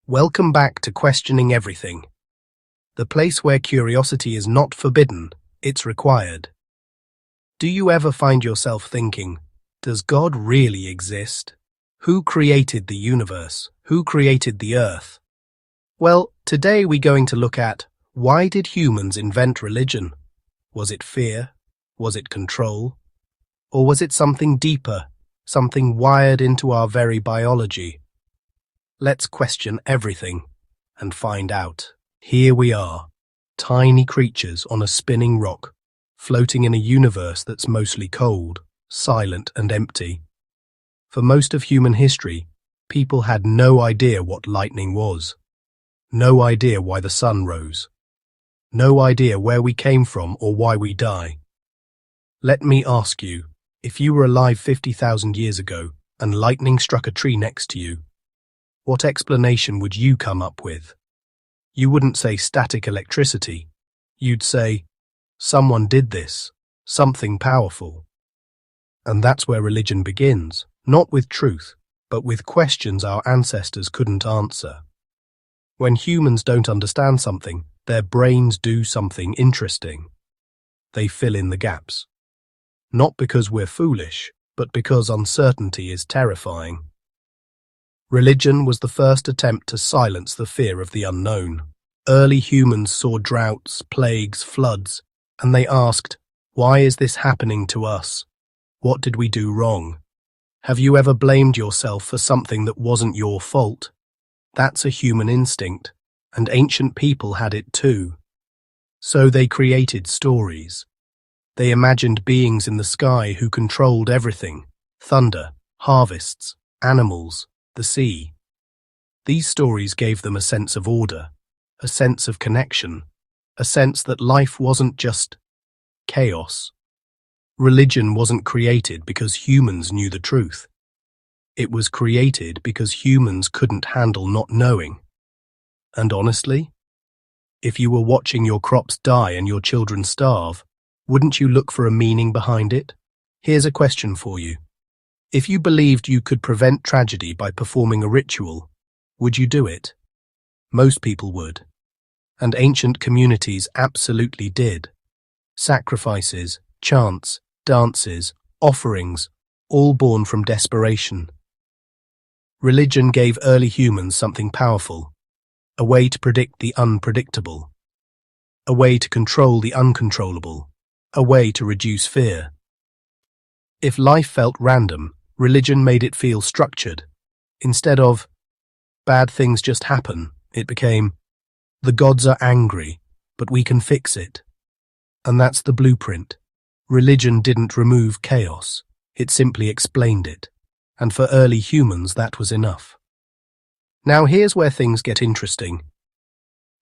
Welcome back to Questioning Everything, the place where curiosity is not forbidden, it's required. Do you ever find yourself thinking, does God really exist? Who created the universe? Who created the earth? Well, today we're going to look at, why did humans invent religion? Was it fear? Was it control? Or was it something deeper, something wired into our very biology? Let's question everything and find out. Here we are, tiny creatures on a spinning rock, floating in a universe that's mostly cold, silent and empty. For most of human history, people had no idea what lightning was, no idea why the sun rose, no idea where we came from or why we die. Let me ask you, if you were alive 50,000 years ago and lightning struck a tree next to you, what explanation would you come up with? You wouldn't say static electricity. You'd say, someone did this, something powerful. And that's where religion begins, not with truth, but with questions our ancestors couldn't answer. When humans don't understand something, their brains do something interesting. They fill in the gaps. Not because we're foolish, but because uncertainty is terrifying. Religion was the first attempt to silence the fear of the unknown. Early humans saw droughts, plagues, floods, and they asked, why is this happening to us? What did we do wrong? Have you ever blamed yourself for something that wasn't your fault? That's a human instinct, and ancient people had it too. So they created stories. They imagined beings in the sky who controlled everything: thunder, harvests, animals, the sea. These stories gave them a sense of order, a sense of connection, a sense that life wasn't just chaos. Religion wasn't created because humans knew the truth. It was created because humans couldn't handle not knowing. And honestly, if you were watching your crops die and your children starve, wouldn't you look for a meaning behind it? Here's a question for you. If you believed you could prevent tragedy by performing a ritual, would you do it? Most people would. And ancient communities absolutely did. Sacrifices, chants, dances, offerings, all born from desperation. Religion gave early humans something powerful, a way to predict the unpredictable, a way to control the uncontrollable, a way to reduce fear. If life felt random, religion made it feel structured. Instead of, bad things just happen, it became, the gods are angry, but we can fix it. And that's the blueprint. Religion didn't remove chaos, it simply explained it. And for early humans, that was enough. Now here's where things get interesting.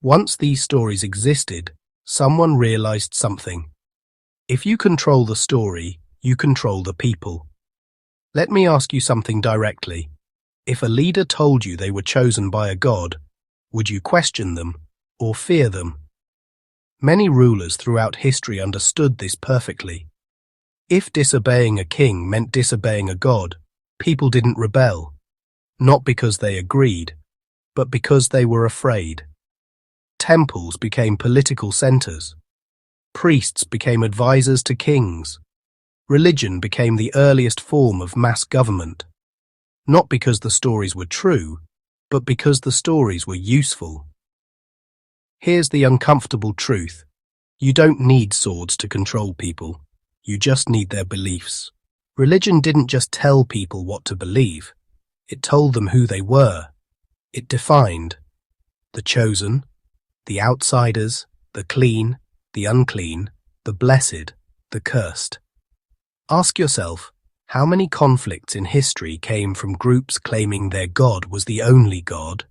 Once these stories existed, someone realized something. If you control the story, you control the people. Let me ask you something directly. If a leader told you they were chosen by a god, would you question them or fear them? Many rulers throughout history understood this perfectly. If disobeying a king meant disobeying a god, people didn't rebel, not because they agreed, but because they were afraid. Temples became political centers. Priests became advisors to kings. Religion became the earliest form of mass government, not because the stories were true, but because the stories were useful. Here's the uncomfortable truth. You don't need swords to control people. You just need their beliefs. Religion didn't just tell people what to believe. It told them who they were. It defined the chosen, the outsiders, the clean, the unclean, the blessed, the cursed. Ask yourself, how many conflicts in history came from groups claiming their God was the only God?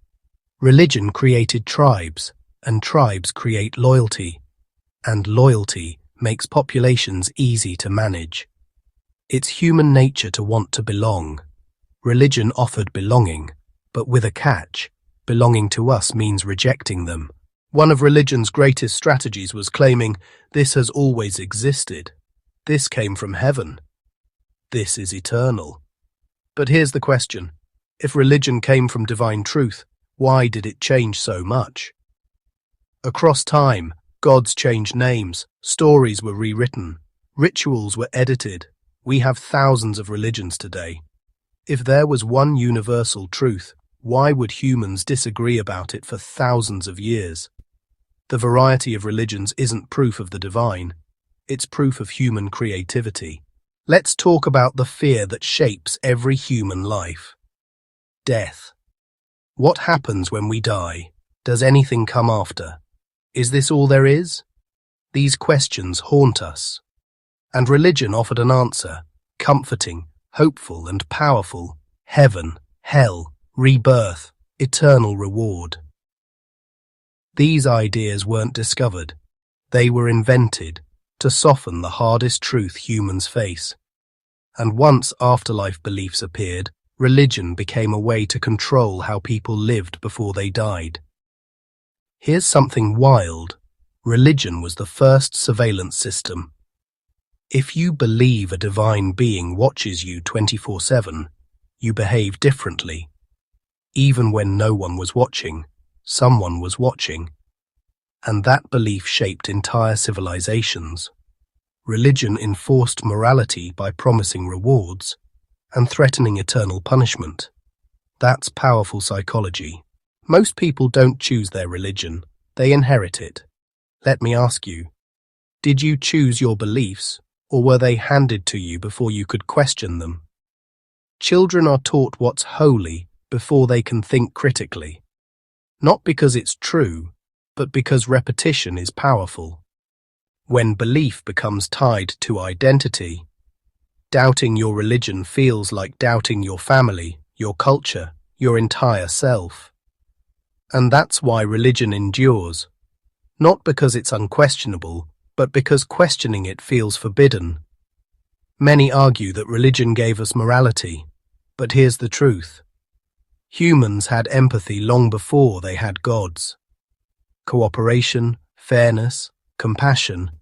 Religion created tribes, and tribes create loyalty, and loyalty makes populations easy to manage. It's human nature to want to belong. Religion offered belonging, but with a catch. Belonging to us means rejecting them. One of religion's greatest strategies was claiming, this has always existed. This came from heaven. This is eternal. But here's the question. If religion came from divine truth, Why did it change so much? Across time, gods changed names, stories were rewritten, rituals were edited. We have thousands of religions today. If there was one universal truth, why would humans disagree about it for thousands of years? The variety of religions isn't proof of the divine, it's proof of human creativity. Let's talk about the fear that shapes every human life. Death. What happens when we die? Does anything come after? Is this all there is? These questions haunt us. And religion offered an answer, comforting, hopeful and powerful. Heaven, hell, rebirth, eternal reward. These ideas weren't discovered. They were invented to soften the hardest truth humans face. And once afterlife beliefs appeared, religion became a way to control how people lived before they died. Here's something wild. Religion was the first surveillance system. If you believe a divine being watches you 24/7, you behave differently. Even when no one was watching, someone was watching. And that belief shaped entire civilizations. Religion enforced morality by promising rewards and threatening eternal punishment. That's powerful psychology. Most people don't choose their religion, they inherit it. Let me ask you, did you choose your beliefs, or were they handed to you before you could question them? Children are taught what's holy before they can think critically. Not because it's true, but because repetition is powerful. When belief becomes tied to identity, doubting your religion feels like doubting your family, your culture, your entire self. And that's why religion endures. Not because it's unquestionable, but because questioning it feels forbidden. Many argue that religion gave us morality, but here's the truth. Humans had empathy long before they had gods. Cooperation, fairness, compassion,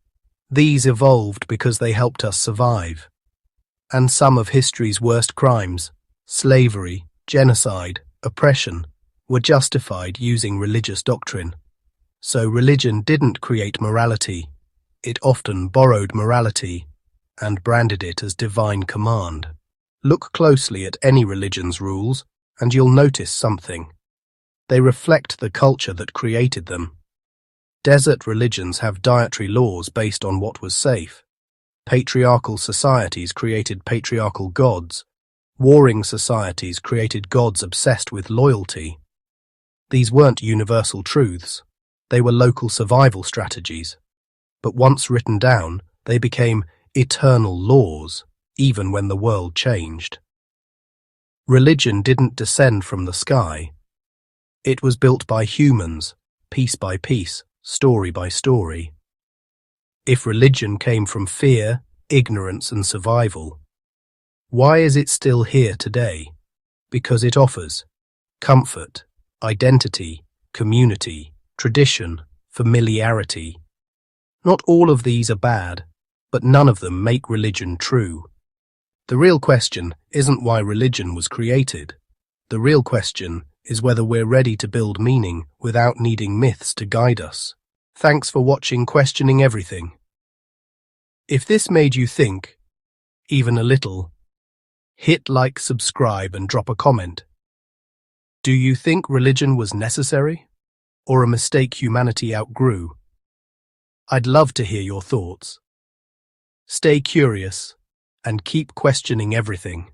these evolved because they helped us survive. And some of history's worst crimes, slavery, genocide, oppression, were justified using religious doctrine. So religion didn't create morality. It often borrowed morality and branded it as divine command. Look closely at any religion's rules, and you'll notice something. They reflect the culture that created them. Desert religions have dietary laws based on what was safe. Patriarchal societies created patriarchal gods. Warring societies created gods obsessed with loyalty. These weren't universal truths. They were local survival strategies. But once written down, they became eternal laws, even when the world changed. Religion didn't descend from the sky. It was built by humans, piece by piece, story by story. If religion came from fear, ignorance and survival, why is it still here today? Because it offers comfort, identity, community, tradition, familiarity. Not all of these are bad, but none of them make religion true. The real question isn't why religion was created. The real question is whether we're ready to build meaning without needing myths to guide us. Thanks for watching Questioning Everything. If this made you think, even a little, hit like, subscribe and drop a comment. Do you think religion was necessary, or a mistake humanity outgrew? I'd love to hear your thoughts. Stay curious and keep questioning everything.